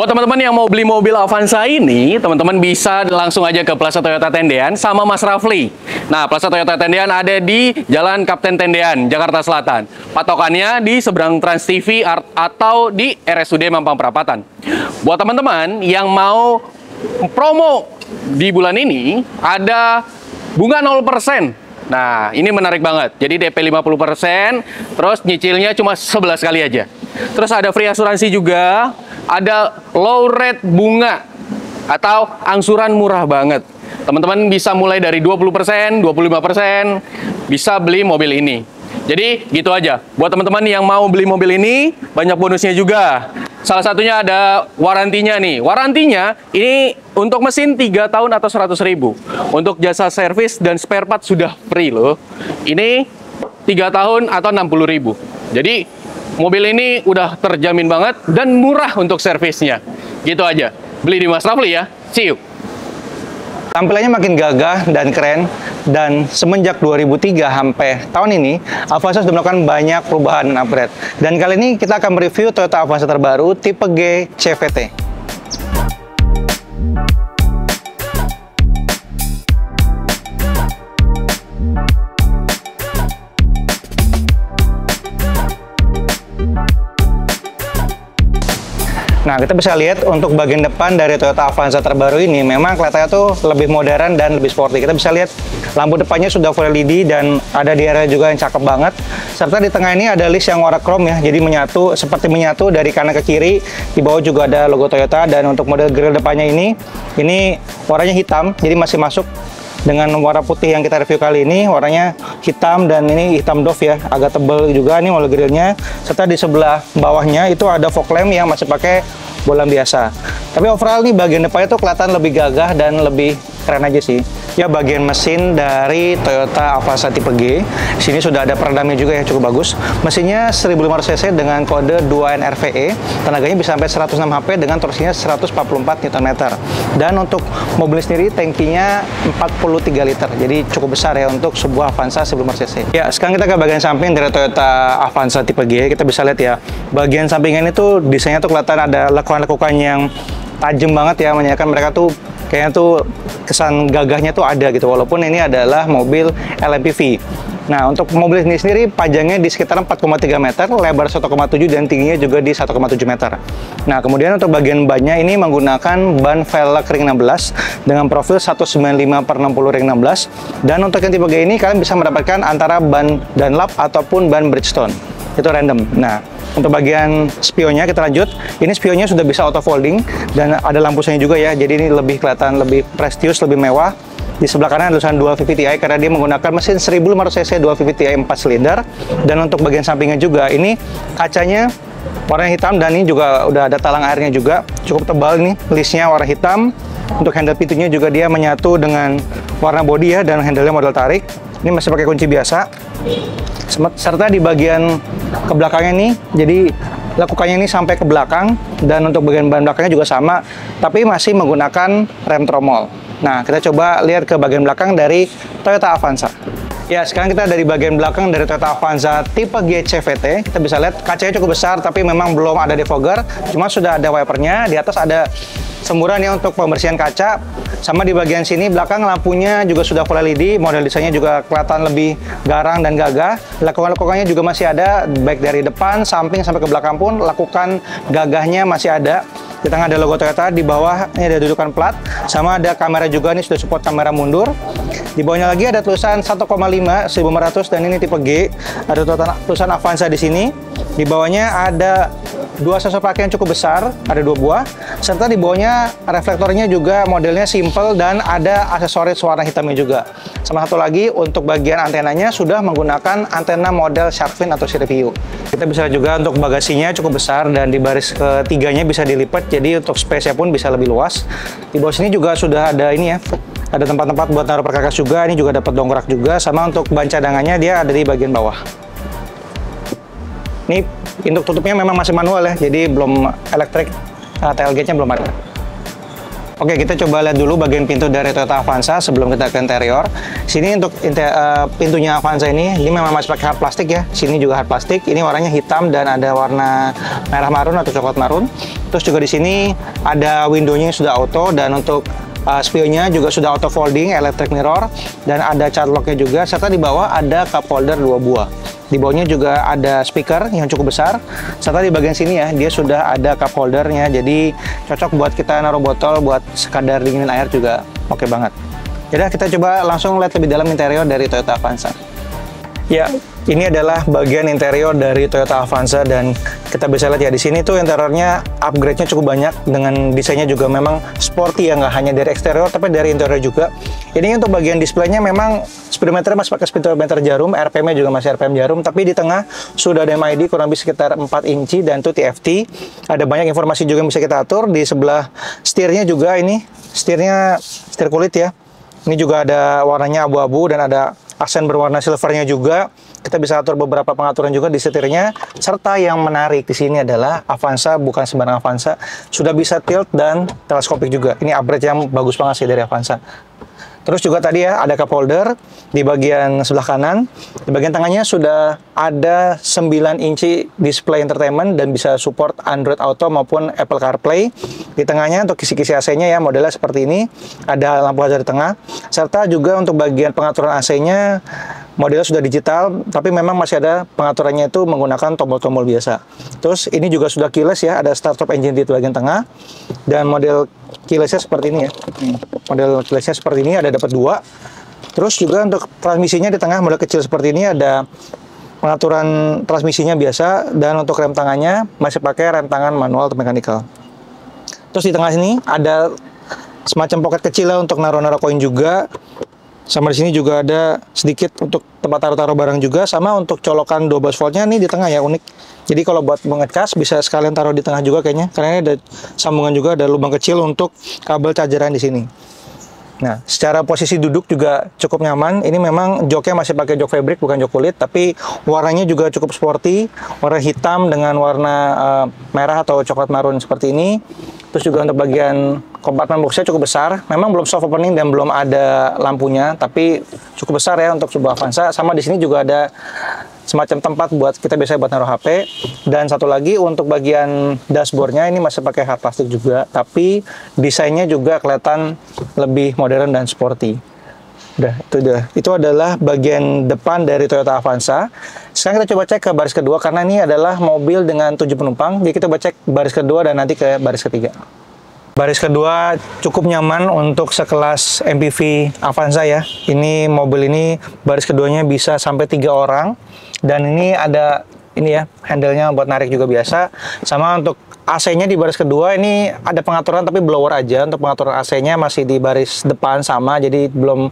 Buat teman-teman yang mau beli mobil Avanza ini, teman-teman bisa langsung aja ke Plaza Toyota Tendean sama Mas Rafli. Nah, Plaza Toyota Tendean ada di Jalan Kapten Tendean, Jakarta Selatan. Patokannya di seberang Trans TV atau di RSUD Mampang Perapatan. Buat teman-teman yang mau promo di bulan ini, ada bunga 0%. Nah, ini menarik banget. Jadi DP 50%, terus nyicilnya cuma 11 kali aja. Terus ada free asuransi juga, ada low rate bunga atau angsuran murah banget. Teman-teman bisa mulai dari 20%, 25%, bisa beli mobil ini. Jadi gitu aja. Buat teman-teman yang mau beli mobil ini, banyak bonusnya juga. Salah satunya ada warantinya nih. Warantinya ini untuk mesin 3 tahun atau 100.000. Untuk jasa servis dan spare part sudah free loh. Ini 3 tahun atau 60.000. Jadi mobil ini udah terjamin banget dan murah untuk servisnya. Gitu aja. Beli di Mas Rafli ya. See you. Tampilannya makin gagah dan keren, dan semenjak 2003 sampai tahun ini, Avanza sudah melakukan banyak perubahan dan upgrade. Dan kali ini kita akan mereview Toyota Avanza terbaru tipe G CVT. Nah, kita bisa lihat untuk bagian depan dari Toyota Avanza terbaru ini memang kelihatannya tuh lebih modern dan lebih sporty. Kita bisa lihat lampu depannya sudah full LED dan ada di area juga yang cakep banget. Serta di tengah ini ada list yang warna chrome ya, jadi menyatu, seperti menyatu dari kanan ke kiri. Di bawah juga ada logo Toyota, dan untuk model grill depannya ini warnanya hitam, jadi masih masuk dengan warna putih yang kita review kali ini. Warnanya hitam dan ini hitam doff ya, agak tebal juga nih model grillnya. Serta di sebelah bawahnya itu ada fog lamp yang masih pakai bolam biasa. Tapi overall nih bagian depannya tuh kelihatan lebih gagah dan lebih keren aja sih. Ya, bagian mesin dari Toyota Avanza tipe G. Sini sudah ada peredamnya juga ya, cukup bagus. Mesinnya 1500 cc dengan kode 2NRVE. Tenaganya bisa sampai 106 HP dengan torsinya 144 Nm. Dan untuk mobil sendiri tankinya 43 liter. Jadi cukup besar ya untuk sebuah Avanza 1500 cc. Ya, sekarang kita ke bagian samping dari Toyota Avanza tipe G. Kita bisa lihat ya, bagian sampingan itu desainnya tuh kelihatan ada lekukan-lekukan yang tajam banget ya, menandakan mereka tuh kayaknya tuh kesan gagahnya tuh ada gitu, walaupun ini adalah mobil LMPV. Nah, untuk mobil ini sendiri panjangnya di sekitar 4,3 meter, lebar 1,7 dan tingginya juga di 1,7 meter. Nah, kemudian untuk bagian bannya ini menggunakan ban velg ring 16 dengan profil 195/60 ring 16. Dan untuk yang tipe G ini kalian bisa mendapatkan antara ban Dunlop ataupun ban Bridgestone. Itu random. Nah, untuk bagian spionnya kita lanjut. Ini spionnya sudah bisa auto folding dan ada lampu senya juga ya. Jadi ini lebih kelihatan lebih prestius, lebih mewah. Di sebelah kanan ada tulisan 250 Ti karena dia menggunakan mesin 1500 cc 250 Ti 4 silinder. Dan untuk bagian sampingnya juga ini kacanya warna hitam dan ini juga udah ada talang airnya juga. Cukup tebal ini, listnya warna hitam. Untuk handle pintunya juga dia menyatu dengan warna bodi ya, dan handle-nya model tarik. Ini masih pakai kunci biasa. Serta di bagian ke belakangnya nih, jadi lekukannya ini sampai ke belakang, dan untuk bagian ban belakangnya juga sama, tapi masih menggunakan rem tromol. Nah, kita coba lihat ke bagian belakang dari Toyota Avanza. Ya, sekarang kita dari bagian belakang dari Toyota Avanza tipe G CVT. Kita bisa lihat kacanya cukup besar, tapi memang belum ada defogger, cuma sudah ada wipernya. Di atas ada semburan ya untuk pembersihan kaca. Sama di bagian sini belakang lampunya juga sudah full LED, model desainnya juga kelihatan lebih garang dan gagah. Lekukan-lekukannya juga masih ada, baik dari depan, samping sampai ke belakang pun lekukan gagahnya masih ada. Di tengah ada logo Toyota, di bawah ini ada dudukan plat, sama ada kamera juga, ini sudah support kamera mundur. Di bawahnya lagi ada tulisan 1,5 1500 dan ini tipe G. Ada tulisan Avanza di sini. Di bawahnya ada dua sensor parkir yang cukup besar, ada 2 buah, serta di bawahnya reflektornya juga modelnya simple dan ada aksesoris warna hitamnya juga. Sama satu lagi untuk bagian antenanya sudah menggunakan antena model shark fin atau sirip hiu. Kita bisa juga untuk bagasinya cukup besar dan di baris ketiganya bisa dilipat, jadi untuk space-nya pun bisa lebih luas. Di bawah sini juga sudah ada ini ya, ada tempat-tempat buat naruh perkakas juga, ini juga dapat dongkrak juga, sama untuk ban cadangannya dia ada di bagian bawah. Ini pintu tutupnya memang masih manual ya, jadi belum elektrik, tailgate-nya belum ada. Oke, kita coba lihat dulu bagian pintu dari Toyota Avanza sebelum kita ke interior. Sini untuk pintunya Avanza ini memang masih pakai hard plastik ya. Sini juga hard plastik. Ini warnanya hitam dan ada warna merah marun atau coklat marun. Terus juga di sini ada window-nya sudah auto, dan untuk spionnya juga sudah auto folding, electric mirror, dan ada child lock-nya juga. Serta di bawah ada cup holder 2 buah. Di bawahnya juga ada speaker yang cukup besar, serta di bagian sini ya, dia sudah ada cup holdernya, jadi cocok buat kita naruh botol, buat sekadar dinginin air juga oke banget. Yaudah, kita coba langsung lihat lebih dalam interior dari Toyota Avanza. Ya, ini adalah bagian interior dari Toyota Avanza, dan kita bisa lihat ya di sini tuh interiornya upgrade-nya cukup banyak, dengan desainnya juga memang sporty ya, nggak hanya dari eksterior tapi dari interior juga. Ini untuk bagian displaynya memang speedometer masih pakai speedometer jarum, RPM-nya juga masih RPM jarum, tapi di tengah sudah ada MID kurang lebih sekitar 4 inci dan itu TFT. Ada banyak informasi juga yang bisa kita atur. Di sebelah setirnya juga, ini setirnya setir kulit ya. Ini juga ada warnanya abu-abu dan ada aksen berwarna silvernya juga. Kita bisa atur beberapa pengaturan juga di setirnya. Serta yang menarik di sini adalah Avanza bukan sembarang Avanza, sudah bisa tilt dan teleskopik juga. Ini upgrade yang bagus banget sih dari Avanza. Terus juga tadi ya ada cup holder di bagian sebelah kanan. Di bagian tengahnya sudah ada 9 inci display entertainment dan bisa support Android Auto maupun Apple CarPlay. Di tengahnya untuk kisi-kisi AC-nya ya modelnya seperti ini. Ada lampu hazard di tengah. Serta juga untuk bagian pengaturan AC-nya modelnya sudah digital, tapi memang masih ada pengaturannya itu menggunakan tombol-tombol biasa. Terus ini juga sudah keyless ya, ada start stop engine di bagian tengah. Dan model keyless-nya seperti ini ya. Model keyless-nya seperti ini, ada dapat 2. Terus juga untuk transmisinya di tengah model kecil seperti ini ada pengaturan transmisinya biasa, dan untuk rem tangannya masih pakai rem tangan manual atau mechanical. Terus di tengah sini ada semacam pocket kecil lah untuk naruh-naruh koin juga. Sama di sini juga ada sedikit untuk tempat taruh-taruh barang juga, sama untuk colokan 12 voltnya nih di tengah ya, unik. Jadi kalau buat mengecas bisa sekalian taruh di tengah juga kayaknya, karena ini ada sambungan juga, ada lubang kecil untuk kabel chargeran di sini. Nah, secara posisi duduk juga cukup nyaman. Ini memang joknya masih pakai jok fabric, bukan jok kulit, tapi warnanya juga cukup sporty, warna hitam dengan warna merah atau coklat marun seperti ini. Terus juga untuk bagian kompartemen boxnya cukup besar. Memang belum soft opening dan belum ada lampunya, tapi cukup besar ya untuk sebuah Avanza. Sama di sini juga ada semacam tempat buat kita biasanya buat naruh HP. Dan satu lagi untuk bagian dashboardnya ini masih pakai hard plastik juga, tapi desainnya juga kelihatan lebih modern dan sporty. Itu adalah bagian depan dari Toyota Avanza. Sekarang kita coba cek ke baris kedua, karena ini adalah mobil dengan 7 penumpang. Jadi kita coba cek baris kedua dan nanti ke baris ketiga. Baris kedua cukup nyaman untuk sekelas MPV Avanza ya. Ini mobil ini baris keduanya bisa sampai 3 orang. Dan ini ada ini ya, handle-nya buat narik juga biasa. Sama untuk AC-nya di baris kedua ini ada pengaturan tapi blower aja. Untuk pengaturan AC-nya masih di baris depan sama, jadi belum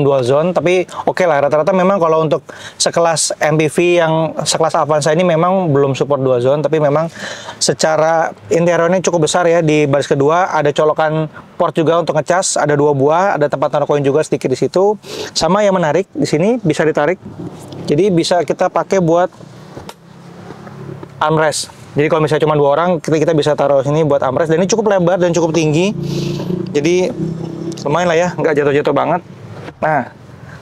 dual zone. Tapi oke lah, rata-rata memang kalau untuk sekelas MPV yang sekelas Avanza ini memang belum support dual zone. Tapi memang secara interiornya cukup besar ya. Di baris kedua ada colokan port juga untuk ngecas, ada 2 buah, ada tempat naruh koin juga sedikit di situ. Sama yang menarik di sini bisa ditarik, jadi bisa kita pakai buat armrest. Jadi kalau misalnya cuma 2 orang, kita bisa taruh sini buat armrest, dan ini cukup lebar dan cukup tinggi. Jadi lumayan lah ya, nggak jatuh-jatuh banget. Nah,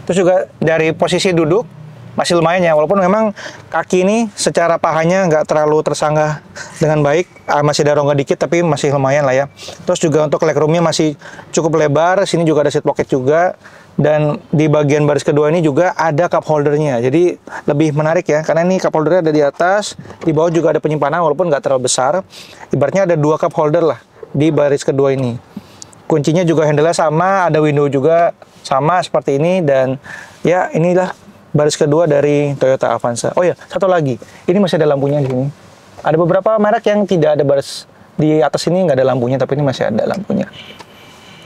terus juga dari posisi duduk masih lumayan ya, walaupun memang kaki ini secara pahanya nggak terlalu tersanggah dengan baik, masih ada rongga dikit tapi masih lumayan lah ya. Terus juga untuk legroomnya masih cukup lebar, sini juga ada seat pocket juga. Dan di bagian baris kedua ini juga ada cup holdernya, jadi lebih menarik ya, karena ini cup holdernya ada di atas, di bawah juga ada penyimpanan walaupun nggak terlalu besar. Ibaratnya ada 2 cup holder lah di baris kedua ini. Kuncinya juga handle-nya sama, ada window juga sama seperti ini, dan ya inilah baris kedua dari Toyota Avanza. Oh ya, satu lagi, ini masih ada lampunya di sini. Ada beberapa merek yang tidak ada baris di atas ini, nggak ada lampunya, tapi ini masih ada lampunya.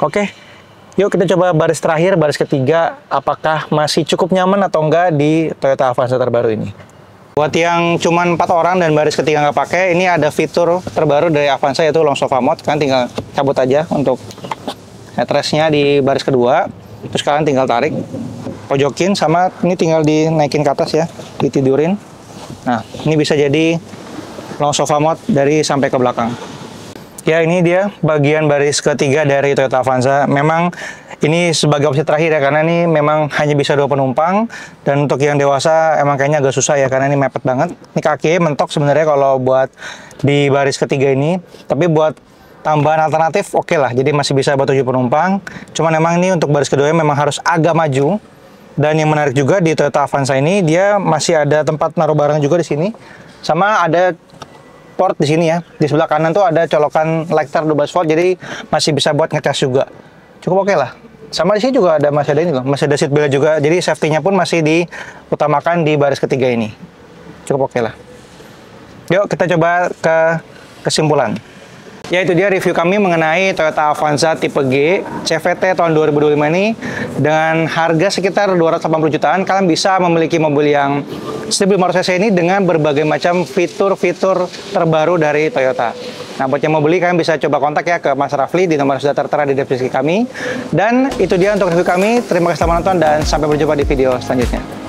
Oke. Yuk kita coba baris terakhir, baris ketiga, apakah masih cukup nyaman atau enggak di Toyota Avanza terbaru ini. Buat yang cuman 4 orang dan baris ketiga nggak pakai, ini ada fitur terbaru dari Avanza yaitu long sofa mode. Kalian tinggal cabut aja untuk headrestnya di baris kedua, terus kalian tinggal tarik, pojokin, sama ini tinggal dinaikin ke atas ya, ditidurin. Nah, ini bisa jadi long sofa mode dari sampai ke belakang. Ya, ini dia bagian baris ketiga dari Toyota Avanza. Memang ini sebagai opsi terakhir ya, karena ini memang hanya bisa 2 penumpang. Dan untuk yang dewasa emang kayaknya agak susah ya, karena ini mepet banget. Ini kaki mentok sebenarnya kalau buat di baris ketiga ini. Tapi buat tambahan alternatif oke lah, jadi masih bisa buat 7 penumpang. Cuman memang ini untuk baris kedua memang harus agak maju. Dan yang menarik juga di Toyota Avanza ini, dia masih ada tempat naruh barang juga di sini. Sama ada port di sini ya. Di sebelah kanan tuh ada colokan lighter 12 volt, jadi masih bisa buat ngecas juga. Cukup oke lah. Sama di sini juga masih ada ini loh, masih ada seat belt juga. Jadi safety-nya pun masih diutamakan di baris ketiga ini. Cukup oke lah. Yuk kita coba ke kesimpulan. Ya, itu dia review kami mengenai Toyota Avanza tipe G CVT tahun 2025 ini. Dengan harga sekitar 280 jutaan, kalian bisa memiliki mobil yang 1500 cc ini dengan berbagai macam fitur-fitur terbaru dari Toyota. Nah, buat yang mau beli, kalian bisa coba kontak ya ke Mas Rafli di nomor sudah tertera di deskripsi kami. Dan itu dia untuk review kami. Terima kasih telah menonton dan sampai berjumpa di video selanjutnya.